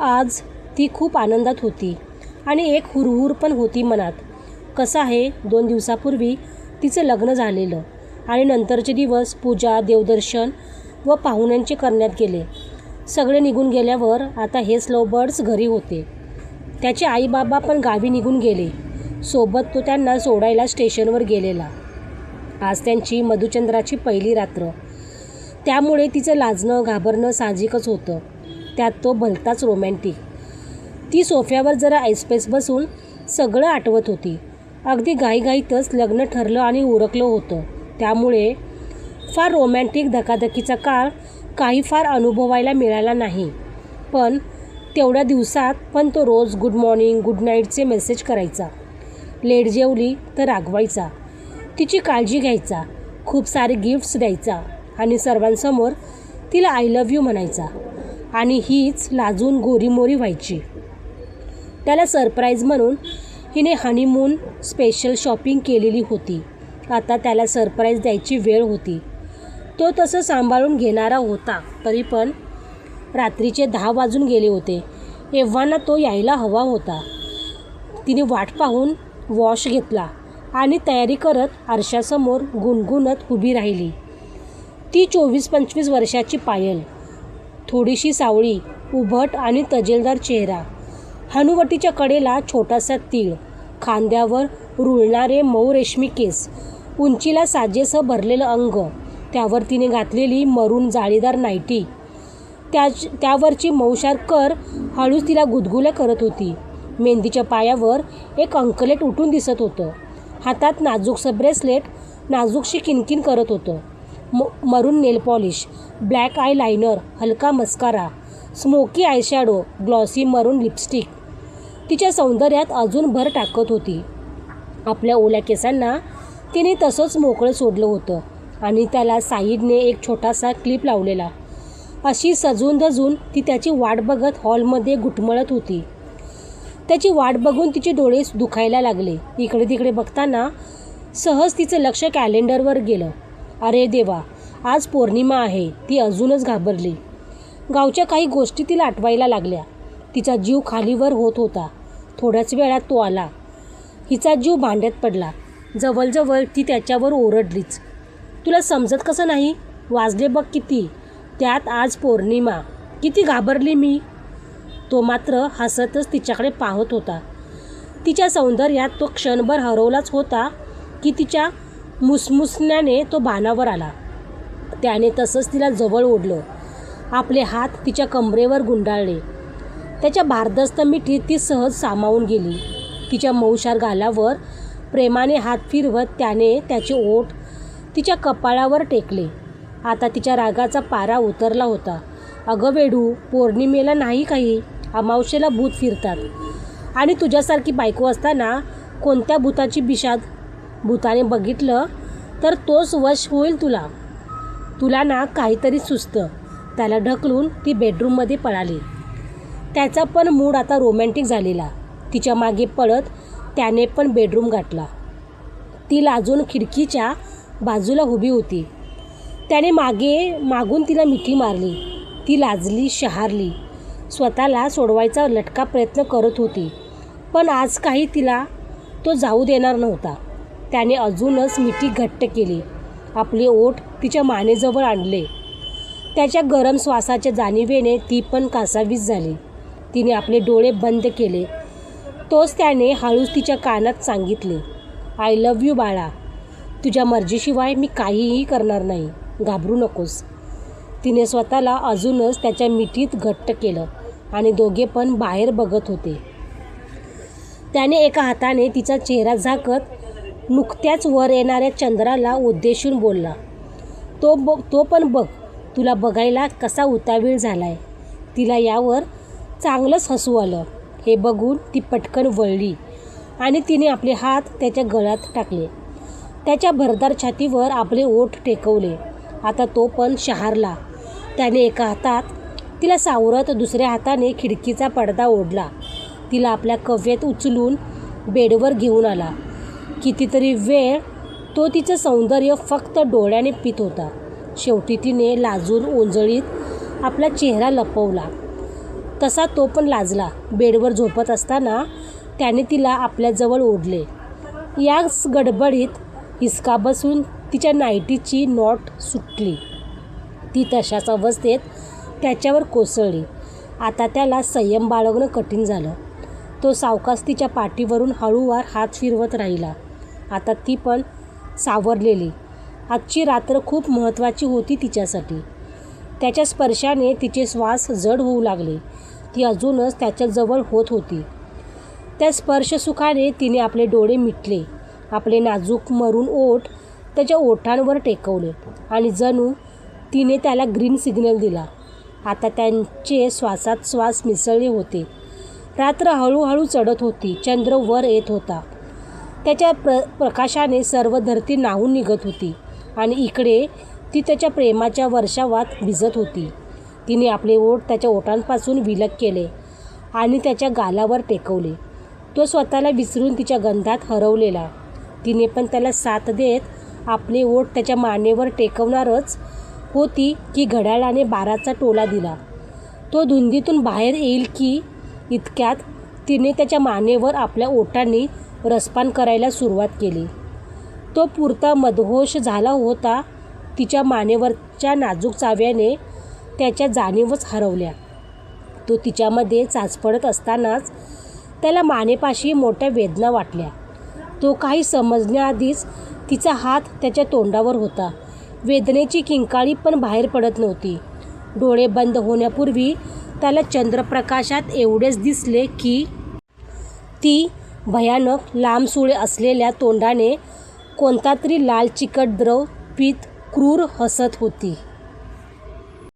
आज ती खूप आनंदात होती आणि एक हुरहुर पण होती मनात. कसं आहे, 2 दिवसापूर्वी तिचं लग्न झालेलं आणि नंतरचे दिवस पूजा, देवदर्शन व पाहुण्यांचे करण्यात गेले. सगळे निघून गेल्यावर आता हे स्लो बर्ड्स घरी होते. त्याचे आईबाबा पण गावी निघून गेले. सोबत तो त्यांना सोडायला स्टेशनवर गेलेला. आज त्यांची मधुचंद्राची पहिली रात्र, त्यामुळे तिचं लाजणं घाबरणं साहजिकच होतं. त्यात तो भलताच रोमॅन्टिक. ती सोफ्यावर जरा ऐसपैस बसून सगळं आठवत होती. अगदी घाईघाईतच लग्न ठरलं आणि उरकलं होतं. त्यामुळे फार रोमॅन्टिक धकाधकीचा काळ काही फार अनुभवायला मिळाला नाही. पण तेवढ्या दिवसात पण तो रोज गुड मॉर्निंग, गुड नाईटचे मेसेज करायचा. लेट जेवली तर रागवायचा, तिची काळजी घ्यायचा, खूप सारे गिफ्ट्स द्यायचा आणि सर्वांसमोर तिला आय लव्ह यू म्हणायचा. आणि हीच लाजून गोरीमोरी व्हायची. त्याला सरप्राईज म्हणून हिने हनीमून स्पेशल शॉपिंग केलेली होती. आता त्याला सरप्राईज द्यायची वेळ होती. तो तसं सांभाळून घेणारा होता. तरी पण रात्रीचे 10 वाजून गेले होते. एव्हाना तो यायला हवा होता. तिने वाट पाहून वॉश घेतला आणि तयारी करत आरशासमोर गुणगुणत उभी राहिली. ती 24-25 वर्षाची पायल, थोडीशी सावळी, उभट आणि तजेलदार चेहरा, हनुवटीच्या कडेला छोटासा तीळ, खांद्यावर रुळणारे मऊ रेशमी केस, उंचीला साजेसं भरलेलं अंग, त्यावर तिने घातलेली मरून जाळीदार नाईटी, त्यावरची मऊशार कर हळूच तिला गुदगुल्या करत होती. मेहंदीच्या पायावर एक अंकलेट उठून दिसत होतं. हातात नाजूकसं ब्रेसलेट नाजूकशी किणकिण करत होतं. मरून नेल पॉलिश, ब्लॅक आय लायनर, हलका मस्कारा, स्मोकी आयशॅडो, ग्लॉसी मरून लिपस्टिक तिच्या सौंदर्यात अजून भर टाकत होती. आपल्या ओल्या केसांना तिने तसंच मोकळं सोडलं होतं आणि त्याला साईडने एक छोटासा क्लिप लावलेला. अशी सजून धजून ती त्याची वाट बघत हॉलमध्ये घुटमळत होती. त्याची वाट बघून तिचे डोळे दुखायला लागले. इकडे तिकडे बघताना सहज तिचं लक्ष कॅलेंडरवर गेलं. अरे देवा, आज पौर्णिमा आहे. ती अजूनच घाबरली. गावच्या काही गोष्टी तिला आठवायला लागल्या. तिचा जीव खालीवर होत होता. थोड्याच वेळात तो आला. हिचा जीव भांड्यात पडला. जवळजवळ ती त्याच्यावर ओरडलीच. तुला समजत कसं नाही? वाजले बघ किती, त्यात आज पौर्णिमा. किती घाबरली मी. तो मात्र हसतच तिच्याकडे पाहत होता. तिच्या सौंदर्यात तो क्षणभर हरवलाच होता की तिच्या मुसमुसण्याने तो भानावर आला. त्याने तसंच तिला जवळ ओढलं. आपले हात तिच्या कमरेवर गुंडाळले. त्याच्या भारदस्त मिठीत ती सहज सामावून गेली. तिच्या मऊशार गालावर प्रेमाने हात फिरवत त्याने त्याचे ओठ तिच्या कपाळावर टेकले. आता तिच्या रागाचा पारा उतरला होता. अगं वेडू, पौर्णिमेला नाही काही, अमावस्येला भूत फिरतात. आणि तुझ्यासारखी बायको असताना कोणत्या भूताची बिशाद? भूताने बघितलं तर तोच वश होईल तुला. तुला ना काहीतरी सुचतं. त्याला ढकलून ती बेडरूममध्ये पळाली. त्याचा पण मूड आता रोमॅन्टिक झालेला. तिच्या मागे पळत त्याने पण बेडरूम गाठला. ती लाजून खिडकीच्या बाजूला उभी होती. त्याने मागून तिला मिठी मारली. ती लाजली, शहारली. स्वतःला सोडवायचा लटका प्रयत्न करत होती. पण आज काही तिला तो जाऊ देणार नव्हता. त्याने अजूनच मिठी घट्ट केली. आपले ओठ तिच्या मानेजवळ आणले. त्याच्या गरम श्वासाच्या जाणीवेने ती पण कासावीस झाली. तिने आपले डोळे बंद केले. तोच त्याने हळूच तिच्या कानात सांगितले, आय लव्ह यू बाळा. तुझ्या मर्जीशिवाय मी काहीही करणार नाही. घाबरू नकोस. तिने स्वतःला अजूनच त्याच्या मिठीत घट्ट केलं आणि दोघे पण बाहेर बघत होते. त्याने एका हाताने तिचा चेहरा झाकत नुकत्याच वर येणाऱ्या चंद्राला उद्देशून बोलला, तो पण बघ. तुला बघायला कसा उतावीळ झालाय. तिला यावर चांगलंच हसू आलं. हे बघून ती पटकन वळली आणि तिने आपले हात त्याच्या गळ्यात टाकले. त्याच्या भरदार छातीवर आपले ओठ टेकवले. आता तो पण शहारला. त्याने एका हातात तिला सावरत दुसऱ्या हाताने खिडकीचा पडदा ओढला. तिला आपल्या कव्यात उचलून बेडवर घेऊन आला. कितीतरी वेळ तो तिचं सौंदर्य फक्त डोळ्याने पित होता. शेवटी तिने लाजून ओंजळीत आपला चेहरा लपवला. तसा तो पण लाजला. बेडवर झोपत असताना त्याने तिला आपल्याजवळ ओढले. याच गडबडीत हिसका बसून तिच्या नाईटीची नॉट सुटली. ती तशाच अवस्थेत त्याच्यावर कोसळली. आता त्याला संयम बाळगणं कठीण झालं. तो सावकाश तिच्या पाठीवरून हळूवार हात फिरवत राहिला. आता ती पण सावरलेली. आजची रात्र खूप महत्त्वाची होती तिच्यासाठी. त्याच्या स्पर्शाने तिचे श्वास जड होऊ लागले. ती अजूनच त्याच्याजवळ होत होती. त्या स्पर्शसुखाने तिने आपले डोळे मिटले. आपले नाजूक मरून ओठ त्याच्या ओठांवर टेकवले आणि जणू तिने त्याला ग्रीन सिग्नल दिला. आता त्यांचे श्वासात श्वास मिसळले होते. रात्र हळूहळू चढत होती. चंद्र वर येत होता. त्याच्या प्रकाशाने सर्व धरती न्हाऊन निघत होती आणि इकडे ती त्याच्या प्रेमाच्या वर्षावात भिजत होती. तिने आपले ओठ त्याच्या ओठांपासून विलग केले आणि त्याच्या गालावर टेकवले. तो स्वतःला विसरून तिच्या गंधात हरवलेला. तिने पण त्याला साथ देत आपले ओठ त्याच्या मानेवर टेकवणारच होती की घड्याळाने 12चा टोला दिला. तो धुंदीतून बाहेर येईल की इतक्यात तिने त्याच्या मानेवर आपल्या ओठांनी रसपान करायला सुरुवात केली. तो पुरता मदहोश झाला होता. तिच्या मानेवरच्या नाजूक चाव्याने त्याच्या जाणीवच हरवल्या. तो तिच्यामध्ये चाचपडत असतानाच त्याला मानेपाशी मोठ्या वेदना वाटल्या. तो काही समजण्याआधीच तिचा हात त्याच्या तोंडावर होता. वेदनेची किंकाळी पण बाहेर पडत नव्हती. डोळे बंद होण्यापूर्वी त्याला चंद्रप्रकाशात एवढेच दिसले की ती भयानक लांब सुळे असलेल्या तोंडाने कोणता तरी लाल चिकट द्रव पीत क्रूर हसत होती.